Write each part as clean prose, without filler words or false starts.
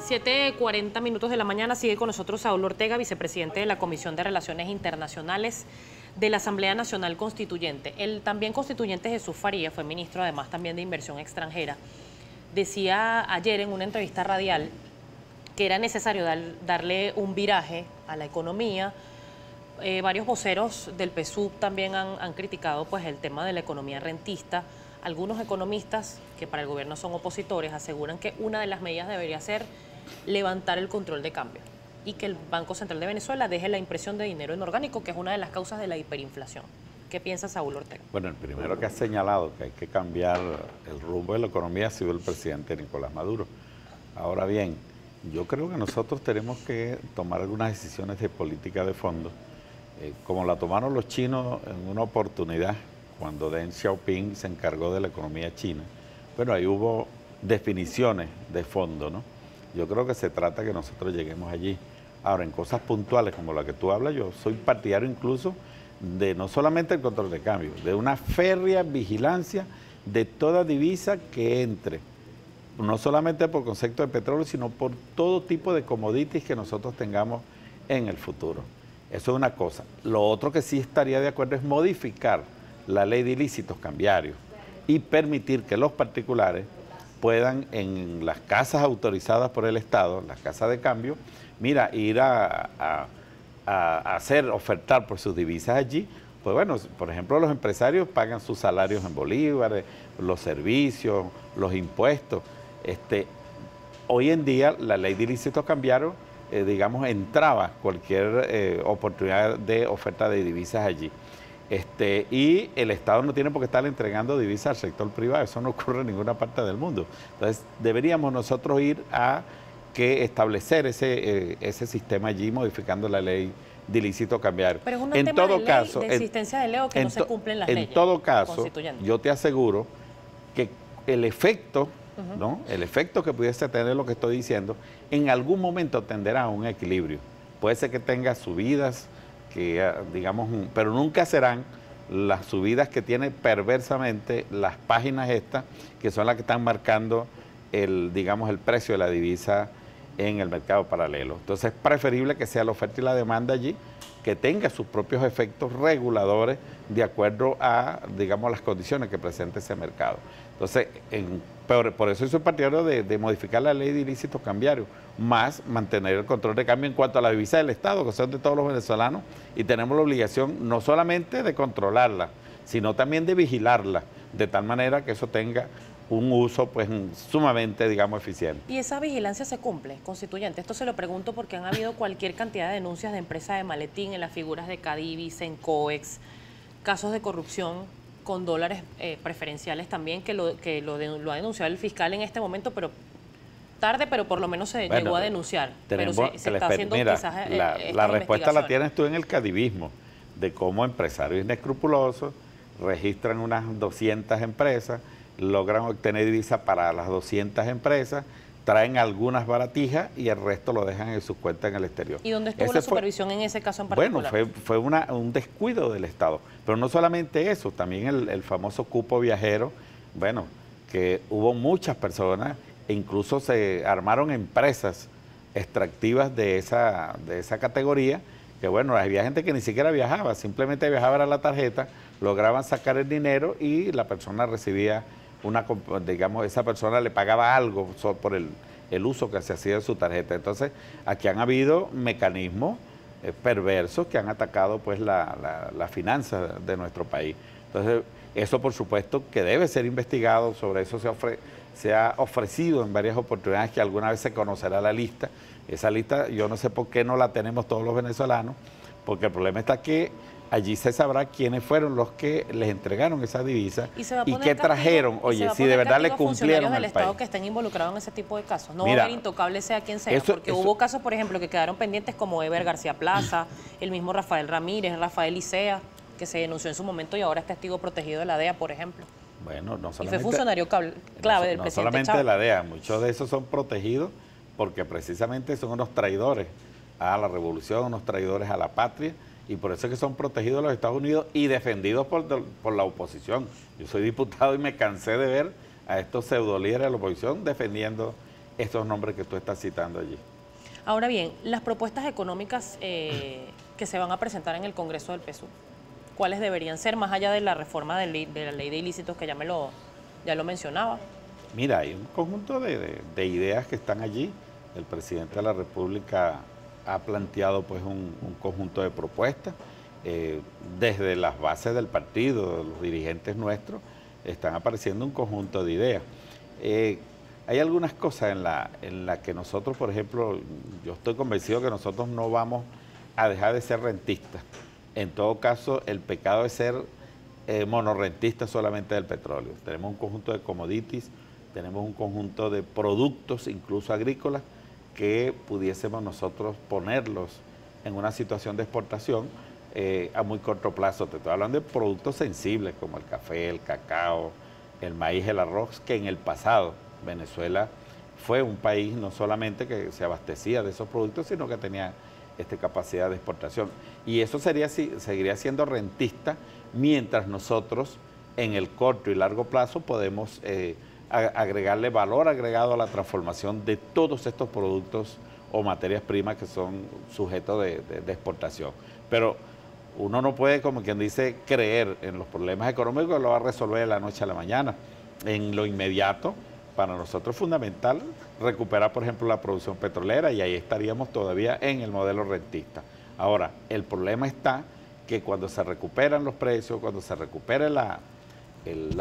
7:40 de la mañana, sigue con nosotros Saúl Ortega, vicepresidente de la Comisión de Relaciones Internacionales de la Asamblea Nacional Constituyente. El también constituyente Jesús Faría fue ministro además también de Inversión Extranjera. Decía ayer en una entrevista radial que era necesario darle un viraje a la economía. Varios voceros del PSUV también han criticado pues, el tema de la economía rentista. Algunos economistas, que para el gobierno son opositores, aseguran que una de las medidas debería ser levantar el control de cambio y que el Banco Central de Venezuela deje la impresión de dinero inorgánico, que es una de las causas de la hiperinflación. ¿Qué piensa Saúl Ortega? Bueno, el primero que ha señalado que hay que cambiar el rumbo de la economía ha sido el presidente Nicolás Maduro. Ahora bien, yo creo que nosotros tenemos que tomar algunas decisiones de política de fondo, como la tomaron los chinos en una oportunidad, cuando Deng Xiaoping se encargó de la economía china. Bueno, ahí hubo definiciones de fondo, ¿no? Yo creo que se trata que nosotros lleguemos allí. Ahora, en cosas puntuales como la que tú hablas, yo soy partidario incluso de no solamente el control de cambio, de una férrea vigilancia de toda divisa que entre, no solamente por concepto de petróleo, sino por todo tipo de commodities que nosotros tengamos en el futuro. Eso es una cosa. Lo otro que sí estaría de acuerdo es modificar la ley de ilícitos cambiarios y permitir que los particulares puedan en las casas autorizadas por el Estado, las casas de cambio, mira, ir a ofertar por sus divisas allí. Pues bueno, por ejemplo, los empresarios pagan sus salarios en bolívares, los servicios, los impuestos. Hoy en día la ley de ilícitos cambiarios, digamos, entraba cualquier oportunidad de oferta de divisas allí. Y el Estado no tiene por qué estar entregando divisas al sector privado, eso no ocurre en ninguna parte del mundo. Entonces, deberíamos nosotros ir a establecer ese sistema allí, modificando la ley de ilícito cambiario. Pero es un tema de ley, de existencia de ley, o que no se cumplen las leyes. En todo caso, yo te aseguro que el efecto, ¿no? El efecto que pudiese tener lo que estoy diciendo, en algún momento tenderá a un equilibrio. Puede ser que tenga subidas, que digamos, pero nunca serán las subidas que tienen perversamente las páginas estas, que son las que están marcando digamos, el precio de la divisa en el mercado paralelo. Entonces es preferible que sea la oferta y la demanda allí, que tenga sus propios efectos reguladores de acuerdo a, digamos, las condiciones que presenta ese mercado. Entonces, por eso soy partidario de modificar la ley de ilícitos cambiarios, más mantener el control de cambio en cuanto a la divisa del Estado, que son de todos los venezolanos, y tenemos la obligación no solamente de controlarla, sino también de vigilarla, de tal manera que eso tenga un uso pues sumamente, digamos, eficiente. ¿Y esa vigilancia se cumple, constituyente? Esto se lo pregunto porque han habido cualquier cantidad de denuncias de empresas de maletín en las figuras de Cadivi, Sencoex, casos de corrupción con dólares preferenciales también, que lo ha denunciado el fiscal en este momento, pero tarde, pero por lo menos se llegó a denunciar. Pero se está haciendo quizás la respuesta la tienes tú en el cadivismo, de cómo empresarios inescrupulosos registran unas 200 empresas, logran obtener divisa para las 200 empresas, traen algunas baratijas y el resto lo dejan en sus cuentas en el exterior. ¿Y dónde estuvo la supervisión en ese caso en particular? Bueno, fue un descuido del Estado. Pero no solamente eso, también el famoso cupo viajero, bueno, que hubo muchas personas e incluso se armaron empresas extractivas de esa categoría, que bueno, había gente que ni siquiera viajaba, simplemente viajaba a la tarjeta, lograban sacar el dinero y la persona recibía digamos, esa persona le pagaba algo por el uso que se hacía de su tarjeta. Entonces, aquí han habido mecanismos perversos que han atacado pues la finanza de nuestro país. Entonces, eso por supuesto que debe ser investigado, sobre eso se ha ofrecido en varias oportunidades que alguna vez se conocerá la lista. Esa lista yo no sé por qué no la tenemos todos los venezolanos, porque el problema está que allí se sabrá quiénes fueron los que les entregaron esa divisa y qué trajeron, oye, si de verdad le cumplieron al Estado que estén involucrados en ese tipo de casos. No va a haber intocable sea quien sea, porque hubo casos, por ejemplo, que quedaron pendientes como Eber García Plaza, el mismo Rafael Ramírez, Rafael Licea, que se denunció en su momento y ahora es testigo protegido de la DEA, por ejemplo. Bueno, no solamente, y fue funcionario clave del presidente No solamente Chávez. de la DEA, muchos de esos son protegidos porque precisamente son unos traidores a la revolución, unos traidores a la patria, y por eso es que son protegidos los Estados Unidos y defendidos por la oposición. Yo soy diputado y me cansé de ver a estos pseudolíderes de la oposición defendiendo estos nombres que tú estás citando allí. Ahora bien, las propuestas económicas que se van a presentar en el Congreso del PSUV, ¿cuáles deberían ser más allá de la reforma de la ley de ilícitos que ya lo mencionaba? Mira, hay un conjunto de ideas que están allí. El presidente de la República ha planteado pues un conjunto de propuestas. Desde las bases del partido, de los dirigentes nuestros, están apareciendo un conjunto de ideas. Hay algunas cosas en la que nosotros, por ejemplo, yo estoy convencido que nosotros no vamos a dejar de ser rentistas. En todo caso, el pecado es ser monorrentistas solamente del petróleo. Tenemos un conjunto de commodities, tenemos un conjunto de productos, incluso agrícolas, que pudiésemos nosotros ponerlos en una situación de exportación a muy corto plazo. Te estoy hablando de productos sensibles como el café, el cacao, el maíz, el arroz, que en el pasado Venezuela fue un país no solamente que se abastecía de esos productos, sino que tenía capacidad de exportación. Y eso seguiría siendo rentista mientras nosotros en el corto y largo plazo podemos agregarle valor agregado a la transformación de todos estos productos o materias primas que son sujetos de exportación. Pero uno no puede, como quien dice, creer en los problemas económicos que lo va a resolver de la noche a la mañana. En lo inmediato, para nosotros es fundamental recuperar, por ejemplo, la producción petrolera, y ahí estaríamos todavía en el modelo rentista. Ahora, el problema está que cuando se recuperan los precios, cuando se recupere la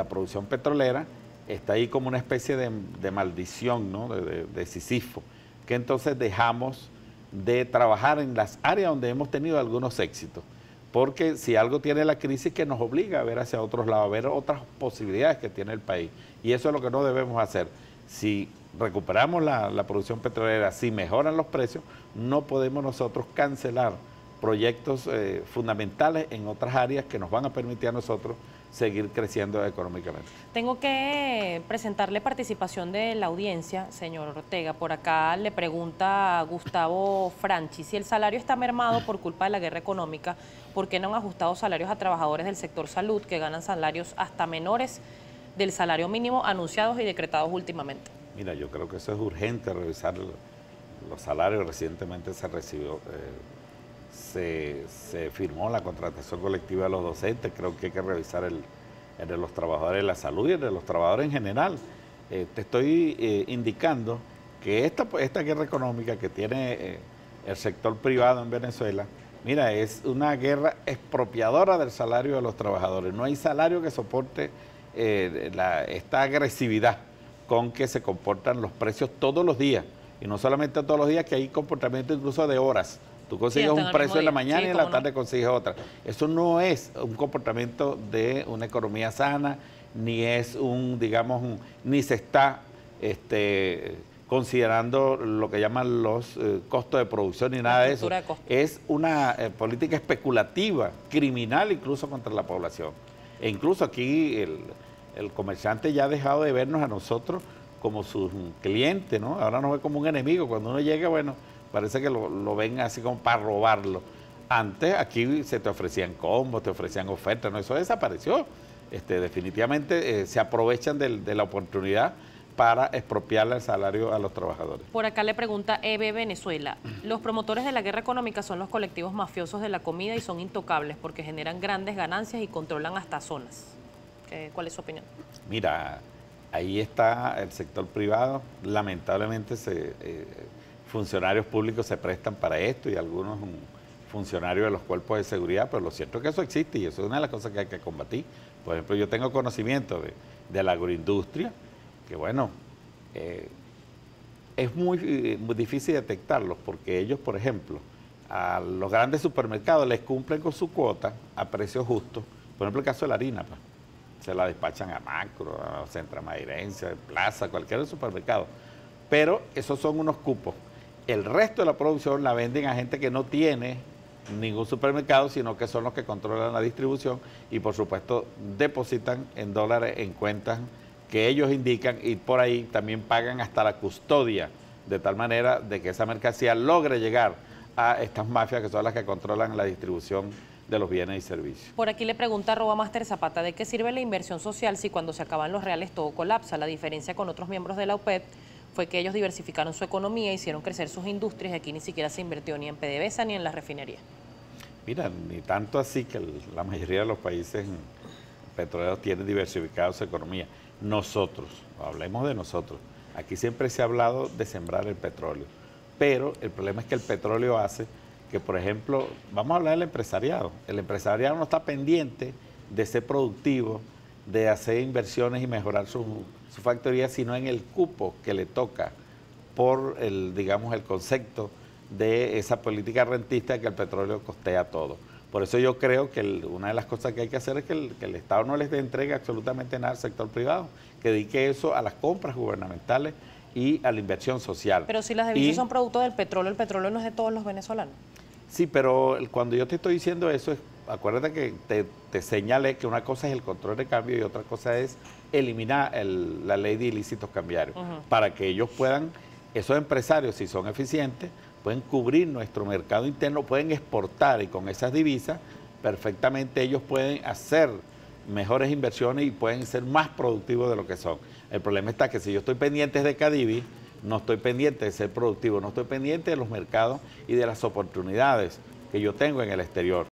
producción petrolera, está ahí como una especie de maldición, ¿no? de Sísifo, que entonces dejamos de trabajar en las áreas donde hemos tenido algunos éxitos. Porque si algo tiene la crisis, que nos obliga a ver hacia otros lados, a ver otras posibilidades que tiene el país. Y eso es lo que no debemos hacer. Si recuperamos la producción petrolera, si mejoran los precios, no podemos nosotros cancelar proyectos fundamentales en otras áreas que nos van a permitir a nosotros seguir creciendo económicamente. Tengo que presentarle participación de la audiencia, señor Ortega. Por acá le pregunta Gustavo Franchi, si el salario está mermado por culpa de la guerra económica, ¿por qué no han ajustado salarios a trabajadores del sector salud que ganan salarios hasta menores del salario mínimo anunciados y decretados últimamente? Mira, yo creo que eso es urgente, revisar los salarios. Recientemente se recibió, se firmó la contratación colectiva de los docentes. Creo que hay que revisar el de los trabajadores de la salud y el de los trabajadores en general. Te estoy indicando que esta guerra económica que tiene el sector privado en Venezuela, mira, es una guerra expropiadora del salario de los trabajadores. No hay salario que soporte esta agresividad con que se comportan los precios todos los días. Y no solamente todos los días, que hay comportamiento incluso de horas. Tú consigues un precio en la mañana y en la tarde consigues otra. Eso no es un comportamiento de una economía sana, ni es ni se está considerando lo que llaman los costos de producción ni nada de eso. Es una política especulativa, criminal incluso contra la población. E incluso aquí el comerciante ya ha dejado de vernos a nosotros como sus clientes, ¿no? Ahora nos ve como un enemigo. Cuando uno llega, bueno, parece que lo ven así como para robarlo. Antes aquí se te ofrecían combos, te ofrecían ofertas, ¿no? Eso desapareció. Definitivamente se aprovechan de la oportunidad para expropiarle el salario a los trabajadores. Por acá le pregunta EB Venezuela, los promotores de la guerra económica son los colectivos mafiosos de la comida y son intocables porque generan grandes ganancias y controlan hasta zonas. ¿Cuál es su opinión? Mira, ahí está el sector privado. Lamentablemente funcionarios públicos se prestan para esto y algunos funcionarios de los cuerpos de seguridad, pero lo cierto es que eso existe y eso es una de las cosas que hay que combatir. Por ejemplo, yo tengo conocimiento de la agroindustria, que bueno, es muy difícil detectarlos porque ellos, por ejemplo, a los grandes supermercados les cumplen con su cuota a precios justos. Por ejemplo, el caso de la harina, pues, se la despachan a Macro, a Centramairense, Plaza, cualquier supermercado. Pero esos son unos cupos. El resto de la producción la venden a gente que no tiene ningún supermercado, sino que son los que controlan la distribución y por supuesto depositan en dólares en cuentas que ellos indican y por ahí también pagan hasta la custodia, de tal manera de que esa mercancía logre llegar a estas mafias que son las que controlan la distribución de los bienes y servicios. Por aquí le pregunta @Master Zapata, ¿de qué sirve la inversión social si cuando se acaban los reales todo colapsa? La diferencia con otros miembros de la OPEP fue que ellos diversificaron su economía, hicieron crecer sus industrias y aquí ni siquiera se invirtió ni en PDVSA ni en la refinería. Mira, ni tanto así que la mayoría de los países petroleros tienen diversificado su economía. Nosotros, hablemos de nosotros, aquí siempre se ha hablado de sembrar el petróleo, pero el problema es que el petróleo hace que, por ejemplo, vamos a hablar del empresariado. El empresariado no está pendiente de ser productivo, de hacer inversiones y mejorar su factoría, sino en el cupo que le toca por digamos, el concepto de esa política rentista de que el petróleo costea todo. Por eso yo creo que una de las cosas que hay que hacer es que el Estado no les entregue absolutamente nada al sector privado, que dedique eso a las compras gubernamentales y a la inversión social. Pero si las divisas son producto del petróleo, el petróleo no es de todos los venezolanos. Sí, pero cuando yo te estoy diciendo eso, acuérdate que te señalé que una cosa es el control de cambio y otra cosa es eliminar la ley de ilícitos cambiarios, para que ellos puedan, esos empresarios, si son eficientes, pueden cubrir nuestro mercado interno, pueden exportar y con esas divisas perfectamente ellos pueden hacer mejores inversiones y pueden ser más productivos de lo que son. El problema está que si yo estoy pendiente de Cadivi, no estoy pendiente de ser productivo, no estoy pendiente de los mercados y de las oportunidades que yo tengo en el exterior.